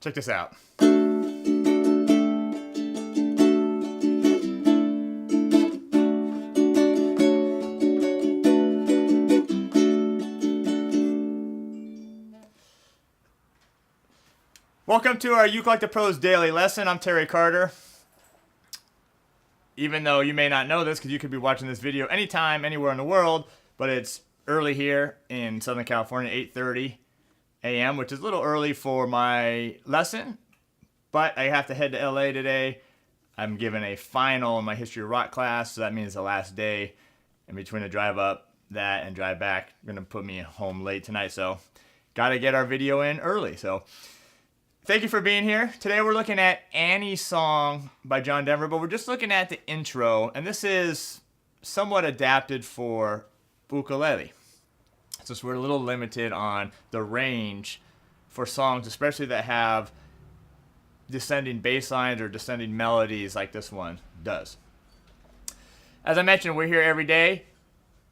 Check this out. Welcome to our Ukulele the Pro's daily lesson. I'm Terry Carter. Even though you may not know this because you could be watching this video anytime, anywhere in the world, but it's early here in Southern California, 8:30 a.m., which is a little early for my lesson, but I have to head to LA today. I'm giving a final in my history of rock class, so that means the last day. In between the drive up, that and drive back, going to put me home late tonight, so got to get our video in early. So thank you for being here. Today we're looking at Annie's Song by John Denver, but we're just looking at the intro, and this is somewhat adapted for ukulele. So we're a little limited on the range for songs, especially that have descending bass lines or descending melodies like this one does. As I mentioned, we're here every day.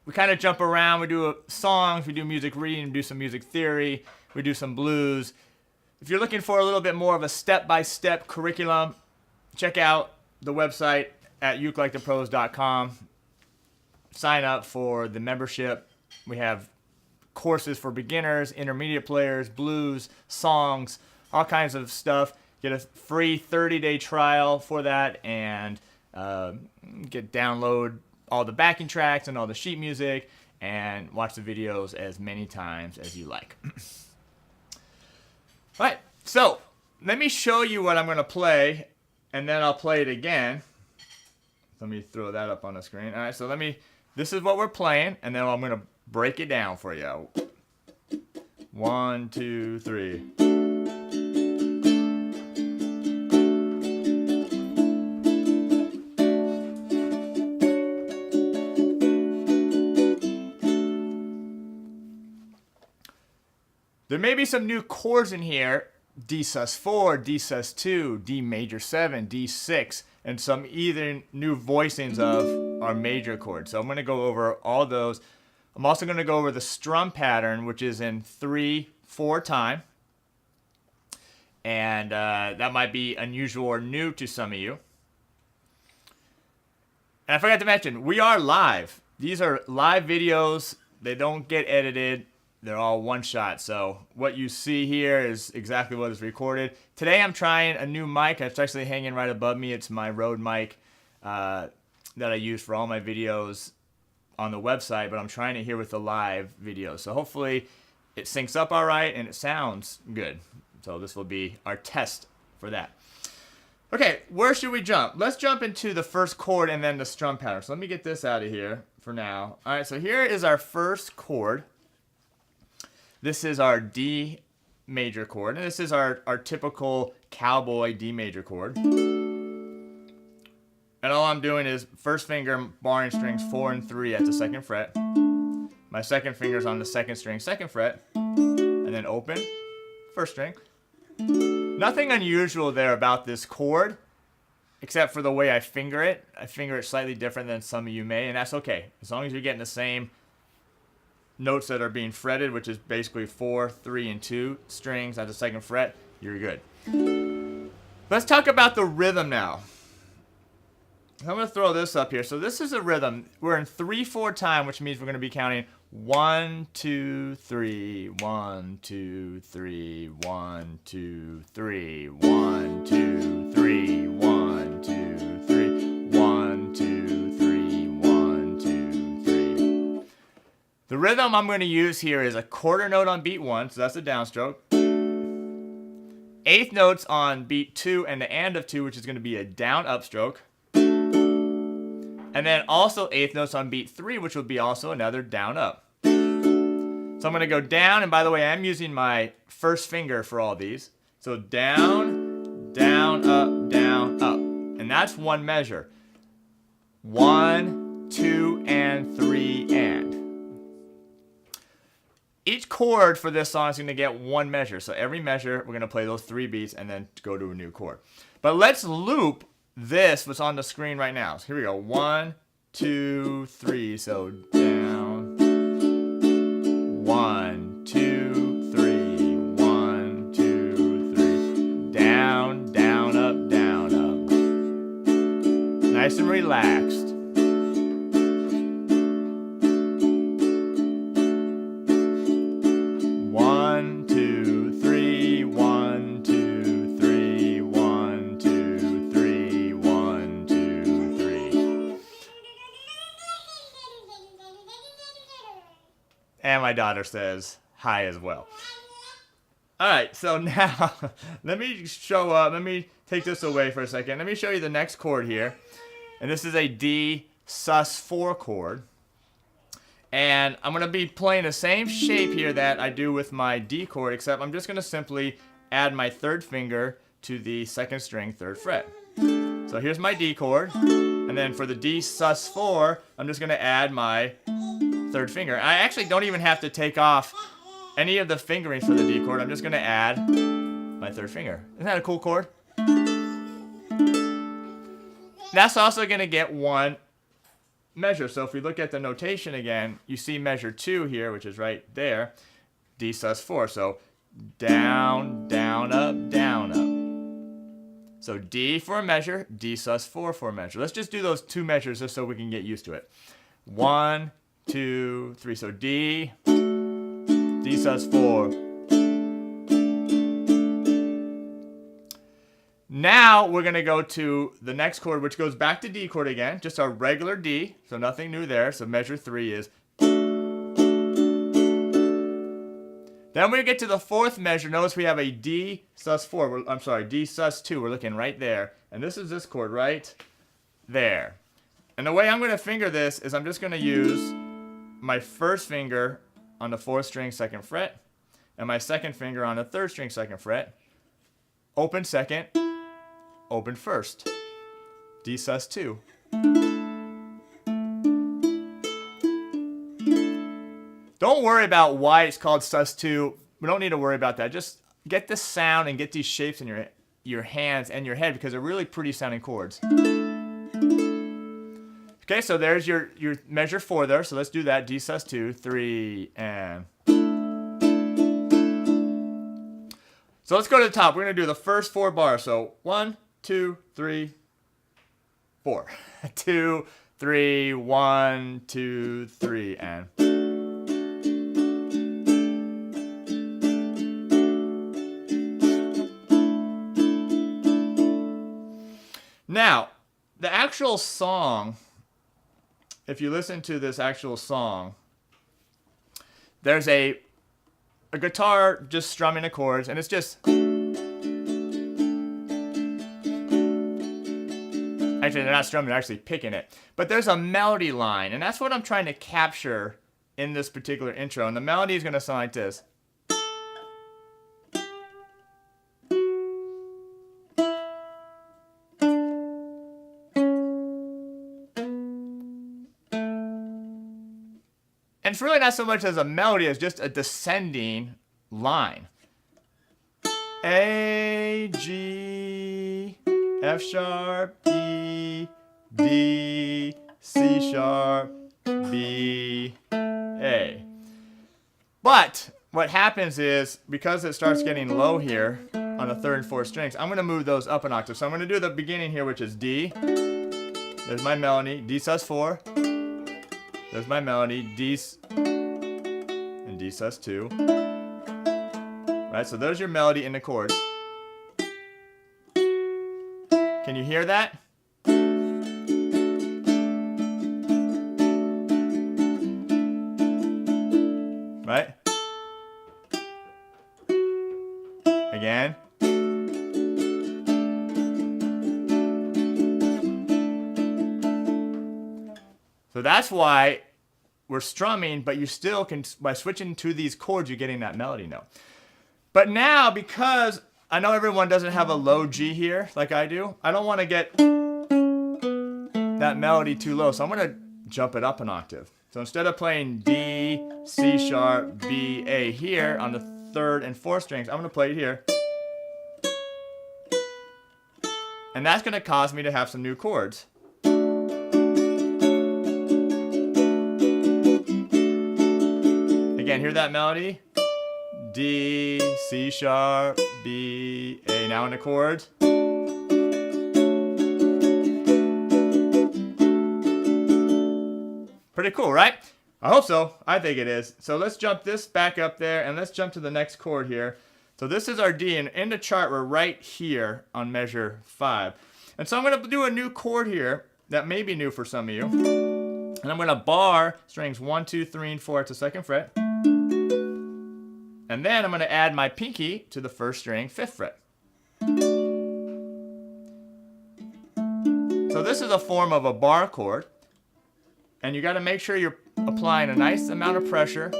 We kind of jump around. We do songs, we do music reading, we do some music theory, we do some blues. If you're looking for a little bit more of a step-by-step curriculum, check out the website at ukulelethepros.com. Sign up for the membership. We have courses for beginners, intermediate players, blues, songs, all kinds of stuff. Get a free 30-day trial for that and download all the backing tracks and all the sheet music and watch the videos as many times as you like. All right, so let me show you what I'm going to play, and then I'll play it again. Let me throw that up on the screen. All right, so this is what we're playing, and then I'm going to break it down for you. 1, 2, 3. There may be some new chords in here. D sus4, D sus2, D major 7, D6, and some either new voicings of our major chords. So I'm going to go over all those. I'm also going to go over the strum pattern, which is in 3/4 time. And that might be unusual or new to some of you. And I forgot to mention, we are live. These are live videos. They don't get edited. They're all one shot. So what you see here is exactly what is recorded. Today I'm trying a new mic. It's actually hanging right above me. It's my Rode mic that I use for all my videos on the website, but I'm trying it here with the live video. So hopefully it syncs up all right and it sounds good. So this will be our test for that. Okay, where should we jump? Let's jump into the first chord and then the strum pattern. So let me get this out of here for now. All right, so here is our first chord. This is our D major chord, and this is our typical cowboy D major chord. And all I'm doing is first finger barring strings 4 and 3 at the 2nd fret. My second finger's on the 2nd string, 2nd fret, and then open, 1st string. Nothing unusual there about this chord, except for the way I finger it. I finger it slightly different than some of you may, and that's okay. As long as you're getting the same notes that are being fretted, which is basically 4, 3, and 2 strings at the 2nd fret, you're good. Let's talk about the rhythm now. I'm going to throw this up here. So this is a rhythm. We're in 3/4 time, which means we're going to be counting 1, 2, 3, 1, 2, 3, 1, 2, 3, 1, 2, 3, 1, 2, 3, 1, 2, 3, 1, 2, 3. The rhythm I'm going to use here is a quarter note on beat 1, so that's a downstroke. 1/8 notes on beat 2 and the and of 2, which is going to be a down upstroke. And then also 1/8 notes on beat 3, which will be also another down up. So I'm going to go down, and by the way, I'm using my first finger for all these. So down, down, up, and that's one measure. 1, 2, and 3, and. Each chord for this song is going to get one measure. So every measure, we're going to play those 3 beats and then go to a new chord. But let's loop this, what's on the screen right now. So here we go. 1, 2, 3. So down. 1, 2, 3. 1, 2, 3. relaxed. One, two, three, 1, 2, 3, 1, 2, 3, 1, 2, 3. And my daughter says hi as well. All right, so now let me take this away for a second. Let me show you the next chord here. And this is a D sus4 chord. And I'm going to be playing the same shape here that I do with my D chord, except I'm just going to simply add my third finger to the second string, third fret. So here's my D chord. And then for the D sus4, I'm just going to add my third finger. I actually don't even have to take off any of the fingerings for the D chord. I'm just going to add my third finger. Isn't that a cool chord? That's also going to get one measure. So if we look at the notation again, you see measure 2 here, which is right there, D sus4. So down, down, up, down, up. So D for a measure, D sus4 for a measure. Let's just do those 2 measures just so we can get used to it. 1, 2, 3. So D, D sus4. Now we're going to go to the next chord, which goes back to D chord again, just our regular D, so nothing new there. So measure 3 is. Then we get to the 4th measure. Notice we have a D sus4. I'm sorry, D sus2. We're looking right there. And this is this chord right there. And the way I'm going to finger this is I'm just going to use my first finger on the 4th string, 2nd fret, and my second finger on the 3rd string, 2nd fret. Open 2nd, open 1st. D sus2. Don't worry about why it's called sus2. We don't need to worry about that. Just get the sound and get these shapes in your hands and your head because they're really pretty sounding chords. Okay, so there's your measure 4 there. So let's do that. D sus2, 3, and. So let's go to the top. We're going to do the first 4 bars. So 1, 2, 3, 4. 2, 3, 1, 2, 3, and. Now, the actual song, if you listen to this actual song, there's a guitar just strumming the chords, and it's just. Actually, they're not strumming, they're actually picking it. But there's a melody line, and that's what I'm trying to capture in this particular intro. And the melody is going to sound like this. And it's really not so much as a melody as just a descending line. A, G, F sharp, E, D, C sharp, B, A. But what happens is, because it starts getting low here on the 3rd and 4th strings, I'm going to move those up an octave. So I'm going to do the beginning here, which is D. There's my melody, D sus4. There's my melody, D and D sus2. Right, so there's your melody in the chords. Can you hear that? Right? Again. So that's why we're strumming, but you still can, by switching to these chords, you're getting that melody note. But now, because I know everyone doesn't have a low G here like I do, I don't want to get that melody too low, so I'm going to jump it up an octave. So instead of playing D, C sharp, B, A here on the 3rd and 4th strings, I'm going to play it here. And that's going to cause me to have some new chords. Again, hear that melody? D, C sharp, B, A. Now in the chords. Pretty cool, right? I hope so. I think it is. So let's jump this back up there, and let's jump to the next chord here. So this is our D, and in the chart, we're right here on measure 5. And so I'm going to do a new chord here that may be new for some of you. And I'm going to bar strings 1, 2, 3, and 4 at the 2nd fret. And then I'm going to add my pinky to the 1st string, 5th fret. So this is a form of a bar chord. And you got to make sure you're applying a nice amount of pressure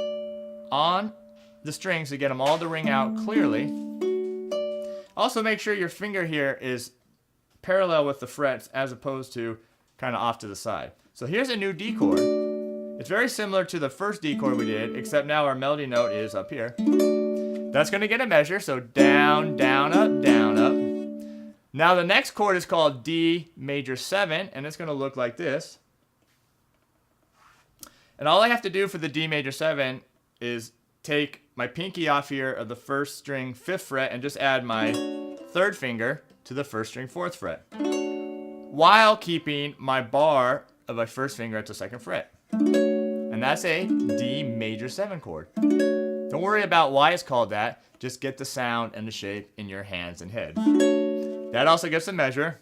on the strings to get them all to ring out clearly. Also make sure your finger here is parallel with the frets as opposed to kind of off to the side. So here's a new D chord. It's very similar to the first D chord we did, except now our melody note is up here. That's going to get a measure, so down, down, up, down, up. Now the next chord is called D major 7, and it's going to look like this. And all I have to do for the D major 7 is take my pinky off here of the 1st string 5th fret and just add my 3rd finger to the 1st string 4th fret, while keeping my bar of my 1st finger at the 2nd fret. And that's a D major 7 chord. Don't worry about why it's called that. Just get the sound and the shape in your hands and head. That also gets a measure.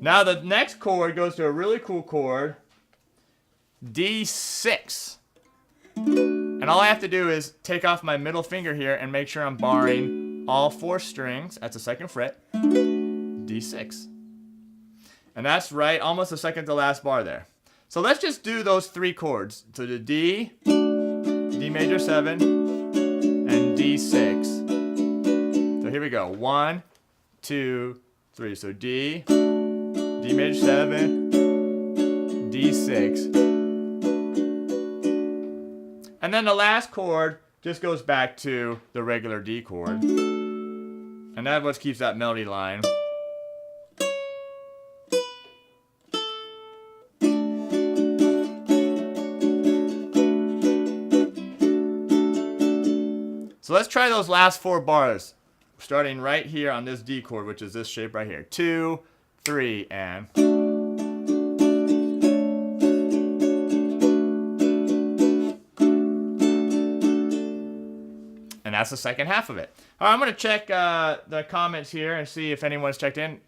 Now the next chord goes to a really cool chord, D6. And all I have to do is take off my middle finger here and make sure I'm barring all 4 strings at the 2nd fret, D6. And that's right, almost the second to last bar there. So let's just do those 3 chords. So the D, D major 7, and D6. So here we go. 1, 2, 3. So D, D major 7, D6. And then the last chord just goes back to the regular D chord. And that's what keeps that melody line. So let's try those last 4 bars, starting right here on this D chord, which is this shape right here. 2, 3, and... And that's the second half of it. All right, I'm going to check the comments here and see if anyone's checked in.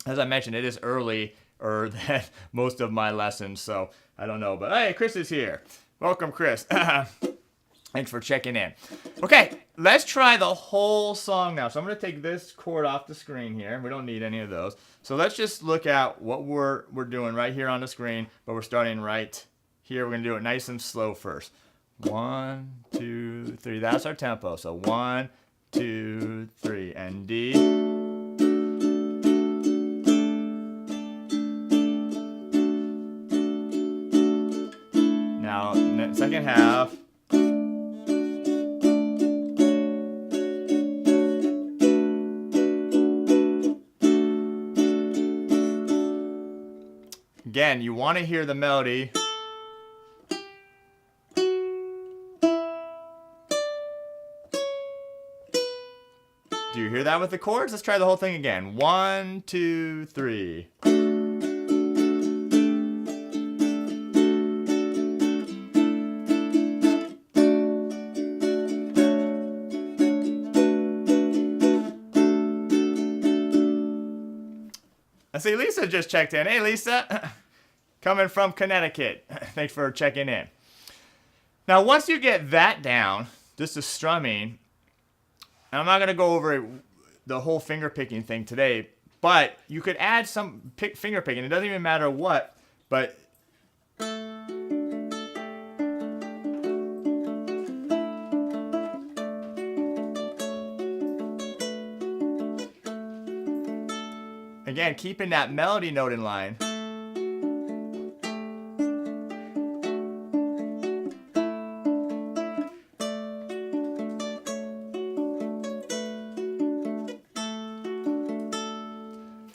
As I mentioned, it is earlier than most of my lessons, so I don't know. But hey, Chris is here. Welcome, Chris. Thanks for checking in. Okay, let's try the whole song now. So I'm going to take this chord off the screen here. We don't need any of those. So let's just look at what we're doing right here on the screen, but we're starting right here. We're going to do it nice and slow first. 1, 2, 3. That's our tempo. So 1, 2, 3, and D. Now, second half. Again, you want to hear the melody. Do you hear that with the chords? Let's try the whole thing again. 1, 2, 3. I see Lisa just checked in. Hey, Lisa. Coming from Connecticut. Thanks for checking in. Now, once you get that down, this is strumming. And I'm not going to go over the whole finger picking thing today, but you could add some finger picking. It doesn't even matter what, but again, keeping that melody note in line.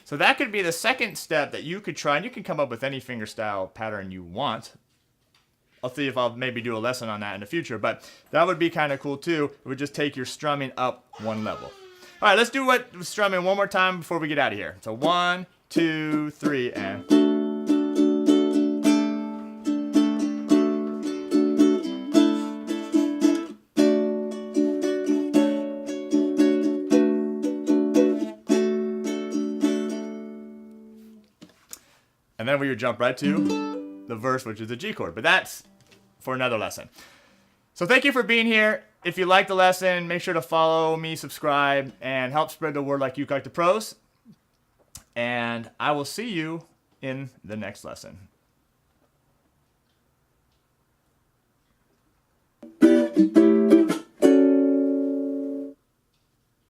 So that could be the second step that you could try, and you can come up with any fingerstyle pattern you want. I'll see if I'll maybe do a lesson on that in the future, but that would be kind of cool too. It would just take your strumming up 1 level. All right, let's do strumming one more time before we get out of here. So 1, 2, 3, and... And then we would jump right to the verse, which is a G chord. But that's for another lesson. So thank you for being here. If you like the lesson, make sure to follow me, subscribe, and help spread the word like Ukulele to Pros. And I will see you in the next lesson.